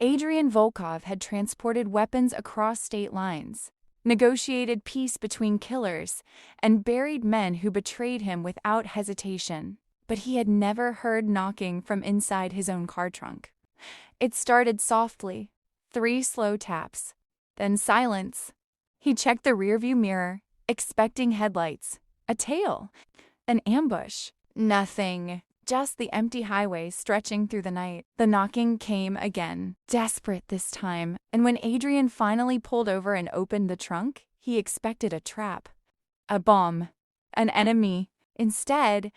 Adrian Volkov had transported weapons across state lines, negotiated peace between killers, and buried men who betrayed him without hesitation. But he had never heard knocking from inside his own car trunk. It started softly, 3 slow taps, then silence. He checked the rearview mirror, expecting headlights, a tail, an ambush. Nothing. Just the empty highway stretching through the night. The knocking came again, desperate this time, and when Adrian finally pulled over and opened the trunk, he expected a trap. A bomb. An enemy. Instead,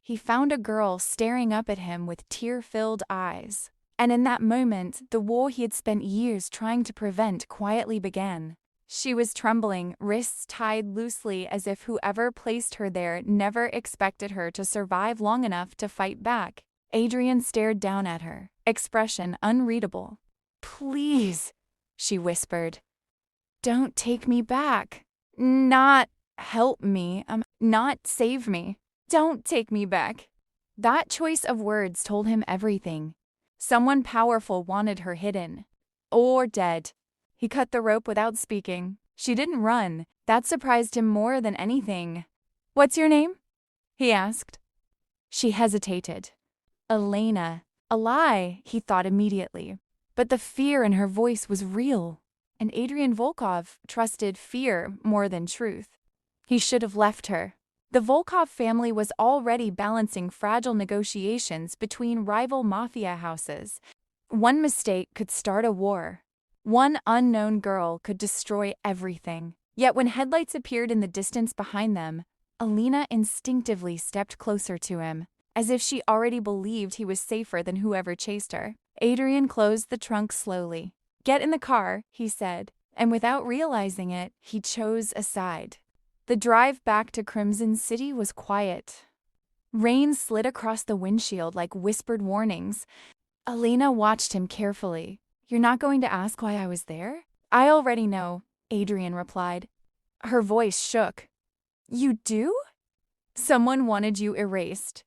he found a girl staring up at him with tear-filled eyes. And in that moment, the war he had spent years trying to prevent quietly began. She was trembling, wrists tied loosely as if whoever placed her there never expected her to survive long enough to fight back. Adrian stared down at her, expression unreadable. "Please," she whispered. "Don't take me back. Not help me. Not save me. Don't take me back." That choice of words told him everything. Someone powerful wanted her hidden. Or dead. He cut the rope without speaking. She didn't run. That surprised him more than anything. "What's your name?" he asked. She hesitated. Elena. A lie, he thought immediately. But the fear in her voice was real. And Adrian Volkov trusted fear more than truth. He should have left her. The Volkov family was already balancing fragile negotiations between rival mafia houses. One mistake could start a war. One unknown girl could destroy everything. Yet when headlights appeared in the distance behind them, Alina instinctively stepped closer to him, as if she already believed he was safer than whoever chased her. Adrian closed the trunk slowly. "Get in the car," he said, and without realizing it, he chose a side. The drive back to Crimson City was quiet. Rain slid across the windshield like whispered warnings. Alina watched him carefully. "You're not going to ask why I was there?" "I already know," Adrian replied. Her voice shook. "You do?" "Someone wanted you erased."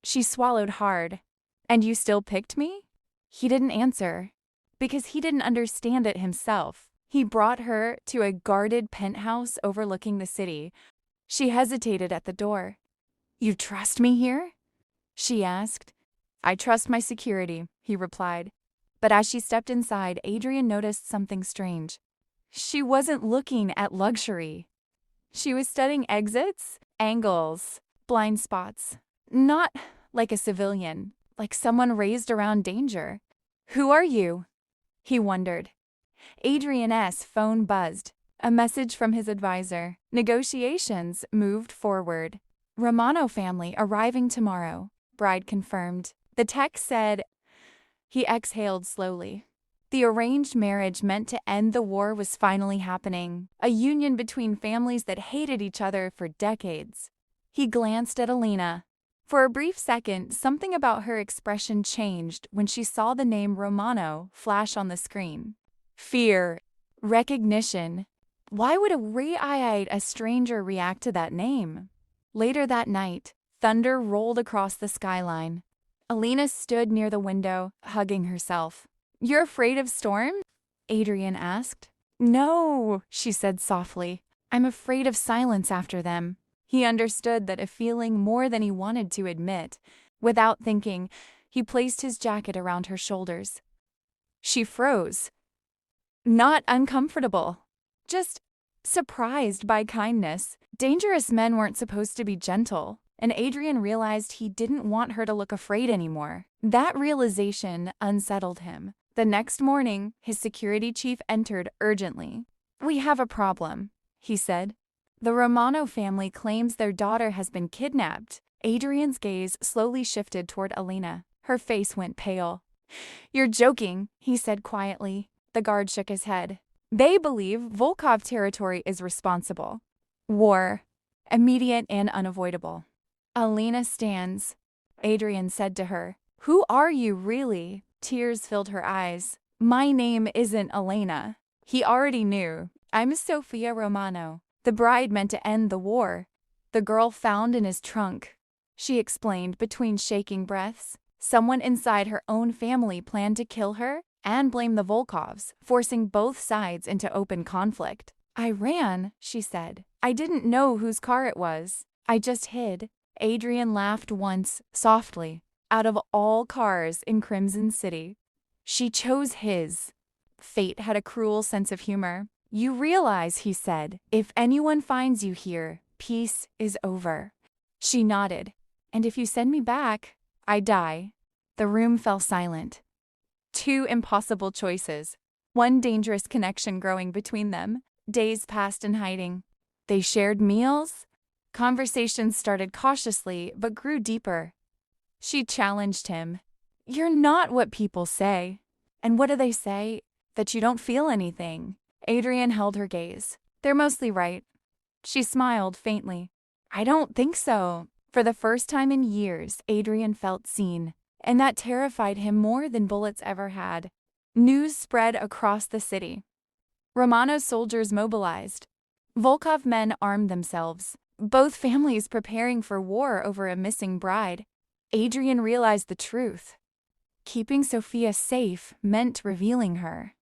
She swallowed hard. "And you still picked me?" He didn't answer, because he didn't understand it himself. He brought her to a guarded penthouse overlooking the city. She hesitated at the door. "You trust me here?" she asked. "I trust my security," he replied. But as she stepped inside, Adrian noticed something strange. She wasn't looking at luxury. She was studying exits, angles, blind spots. Not like a civilian, like someone raised around danger. "Who are you?" he wondered. Adrian's phone buzzed. A message from his advisor. Negotiations moved forward. "Romano family arriving tomorrow," Bride confirmed. The text said. He exhaled slowly. The arranged marriage meant to end the war was finally happening, a union between families that hated each other for decades. He glanced at Alina. For a brief second, something about her expression changed when she saw the name Romano flash on the screen. Fear, recognition. Why would a stranger react to that name? Later that night, thunder rolled across the skyline. Alina stood near the window, hugging herself. "You're afraid of storms?" Adrian asked. "No," she said softly. "I'm afraid of silence after them." He understood that a feeling more than he wanted to admit. Without thinking, he placed his jacket around her shoulders. She froze. Not uncomfortable, just surprised by kindness. Dangerous men weren't supposed to be gentle. And Adrian realized he didn't want her to look afraid anymore. That realization unsettled him. The next morning, his security chief entered urgently. "We have a problem," he said. "The Romano family claims their daughter has been kidnapped." Adrian's gaze slowly shifted toward Alina. Her face went pale. "You're joking," he said quietly. The guard shook his head. "They believe Volkov territory is responsible. War, immediate and unavoidable." "Alina stands," Adrian said to her. "Who are you, really?" Tears filled her eyes. "My name isn't Elena." He already knew. "I'm Sofia Romano. The bride meant to end the war. The girl found in his trunk," she explained between shaking breaths. "Someone inside her own family planned to kill her, and blamed the Volkovs, forcing both sides into open conflict. "I ran," she said. "I didn't know whose car it was. I just hid." Adrian laughed once, softly. Out of all cars in Crimson City, she chose his. Fate had a cruel sense of humor. "You realize," he said, "if anyone finds you here, peace is over." She nodded. "And if you send me back, I die." The room fell silent. Two impossible choices. One dangerous connection growing between them. Days passed in hiding. They shared meals. Conversations started cautiously but grew deeper. She challenged him. "You're not what people say." "And what do they say? That you don't feel anything." Adrian held her gaze. "They're mostly right." She smiled faintly. "I don't think so." For the first time in years, Adrian felt seen, and that terrified him more than bullets ever had. News spread across the city. Romano's soldiers mobilized. Volkov men armed themselves, both families preparing for war over a missing bride. Adrian realized the truth. Keeping Sofia safe meant revealing her.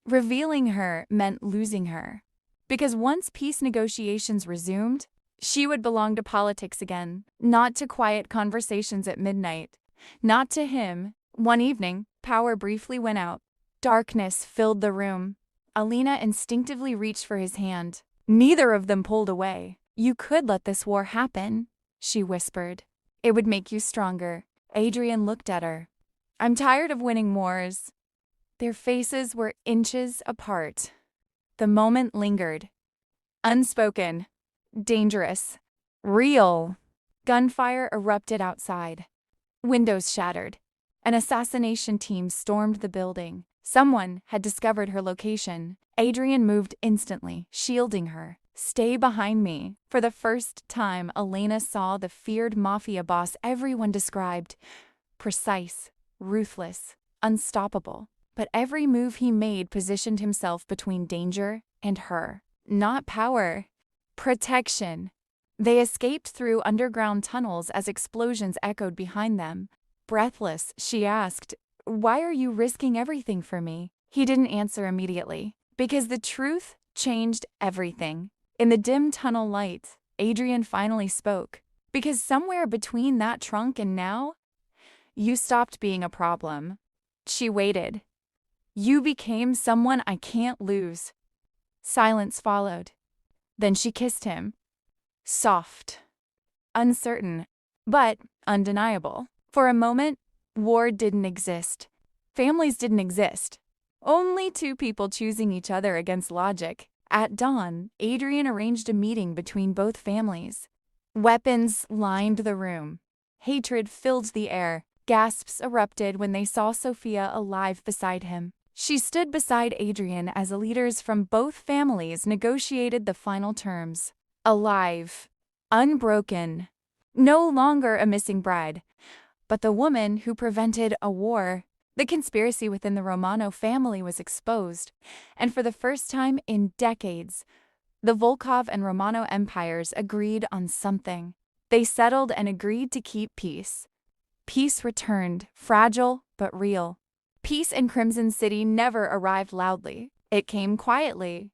Revealing her meant losing her. Because once peace negotiations resumed, she would belong to politics again, not to quiet conversations at midnight. Not to him. One evening, power briefly went out. Darkness filled the room. Alina instinctively reached for his hand. Neither of them pulled away. "You could let this war happen," she whispered. "It would make you stronger." Adrian looked at her. "I'm tired of winning wars." Their faces were inches apart. The moment lingered. Unspoken. Dangerous. Real. Gunfire erupted outside. Windows shattered. An assassination team stormed the building. Someone had discovered her location. Adrian moved instantly, shielding her. "Stay behind me." For the first time, Elena saw the feared Mafia boss everyone described. Precise, ruthless, unstoppable. But every move he made positioned himself between danger and her. Not power. Protection. They escaped through underground tunnels as explosions echoed behind them. Breathless, she asked, "Why are you risking everything for me?" He didn't answer immediately. Because the truth changed everything. In the dim tunnel light, Adrian finally spoke. "Because somewhere between that trunk and now, you stopped being a problem." She waited. "You became someone I can't lose." Silence followed. Then she kissed him. Soft. Uncertain, but undeniable. For a moment, war didn't exist. Families didn't exist. Only two people choosing each other against logic. At dawn, Adrian arranged a meeting between both families. Weapons lined the room. Hatred filled the air. Gasps erupted when they saw Sofia alive beside him. She stood beside Adrian as the leaders from both families negotiated the final terms. Alive. Unbroken. No longer a missing bride, but the woman who prevented a war. The conspiracy within the Romano family was exposed, and for the first time in decades, the Volkov and Romano empires agreed on something. They settled and agreed to keep peace. Peace returned, fragile but real. Peace in Crimson City never arrived loudly. It came quietly,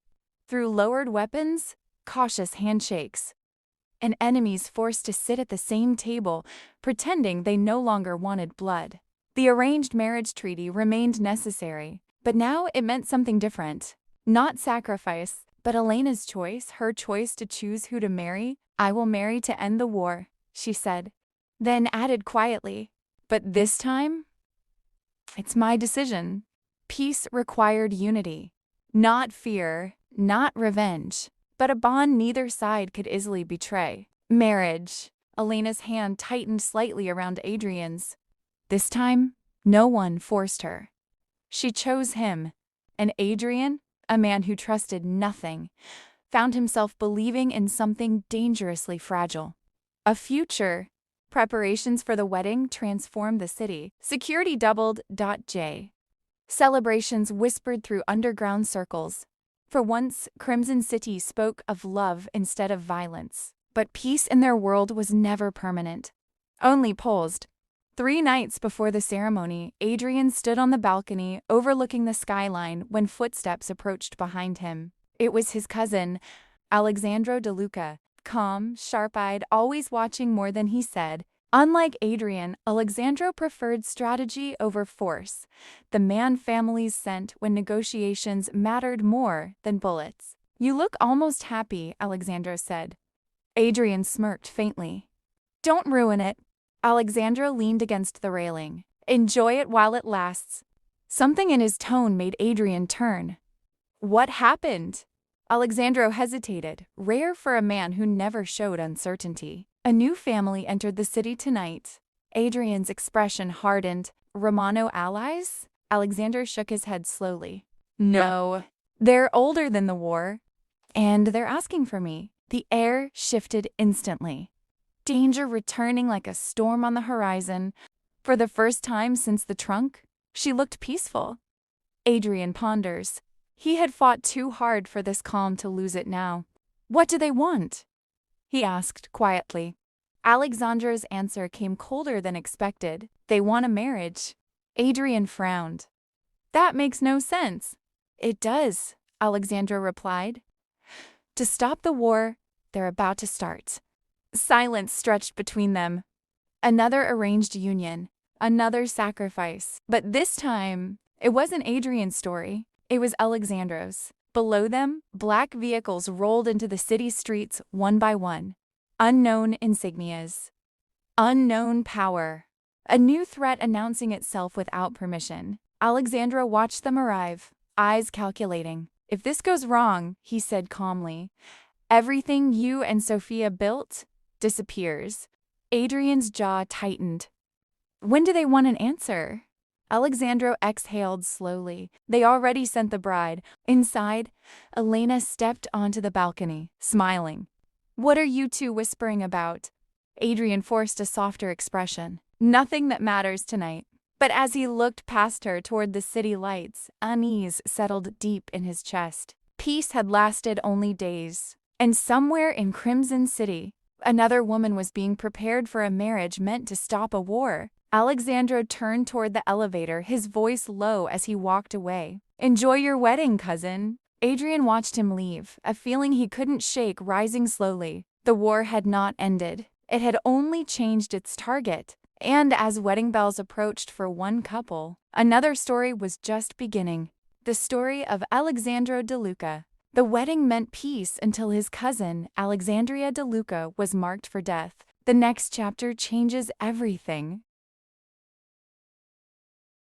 through lowered weapons, cautious handshakes, and enemies forced to sit at the same table, pretending they no longer wanted blood. The arranged marriage treaty remained necessary, but now it meant something different. Not sacrifice, but Elena's choice, her choice to choose who to marry. "I will marry to end the war," she said, then added quietly, "But this time, it's my decision." Peace required unity, not fear, not revenge, but a bond neither side could easily betray. Marriage. Elena's hand tightened slightly around Adrian's. This time, no one forced her. She chose him, and Adrian, a man who trusted nothing, found himself believing in something dangerously fragile. A future. Preparations for the wedding transformed the city. Security doubled. J. Celebrations whispered through underground circles. For once, Crimson City spoke of love instead of violence. But peace in their world was never permanent. Only posed. 3 nights before the ceremony, Adrian stood on the balcony overlooking the skyline when footsteps approached behind him. It was his cousin, Alexandro De Luca, calm, sharp-eyed, always watching more than he said. Unlike Adrian, Alexandro preferred strategy over force, the man families sent when negotiations mattered more than bullets. "You look almost happy," Alexandro said. Adrian smirked faintly. "Don't ruin it." Alexandro leaned against the railing. "Enjoy it while it lasts." Something in his tone made Adrian turn. "What happened?" Alexandro hesitated, rare for a man who never showed uncertainty. "A new family entered the city tonight." Adrian's expression hardened. "Romano allies?" Alexander shook his head slowly. "No. They're older than the war. And they're asking for me." The air shifted instantly. Danger returning like a storm on the horizon. For the first time since the trunk, she looked peaceful. Adrian ponders. He had fought too hard for this calm to lose it now. "What do they want?" he asked quietly. Alexandra's answer came colder than expected. "They want a marriage." Adrian frowned. "That makes no sense." "It does," Alexandra replied. "To stop the war they're about to start." Silence stretched between them. Another arranged union, another sacrifice. But this time, it wasn't Adrian's story. It was Alexandro's. Below them, black vehicles rolled into the city streets one by one. Unknown insignias. Unknown power. A new threat announcing itself without permission. Alexandro watched them arrive, eyes calculating. "If this goes wrong," he said calmly, "everything you and Sofia built disappears." Adrian's jaw tightened. "When do they want an answer?" Alexandro exhaled slowly. They already sent the bride. Inside, Elena stepped onto the balcony, smiling. "What are you two whispering about?" Adrian forced a softer expression. "Nothing that matters tonight." But as he looked past her toward the city lights, unease settled deep in his chest. Peace had lasted only days. And somewhere in Crimson City, another woman was being prepared for a marriage meant to stop a war. Alexandro turned toward the elevator, his voice low as he walked away. "Enjoy your wedding, cousin." Adrian watched him leave, a feeling he couldn't shake rising slowly. The war had not ended. It had only changed its target. And as wedding bells approached for one couple, another story was just beginning. The story of Alexandro De Luca. The wedding meant peace until his cousin, Alexandria De Luca, was marked for death. The next chapter changes everything.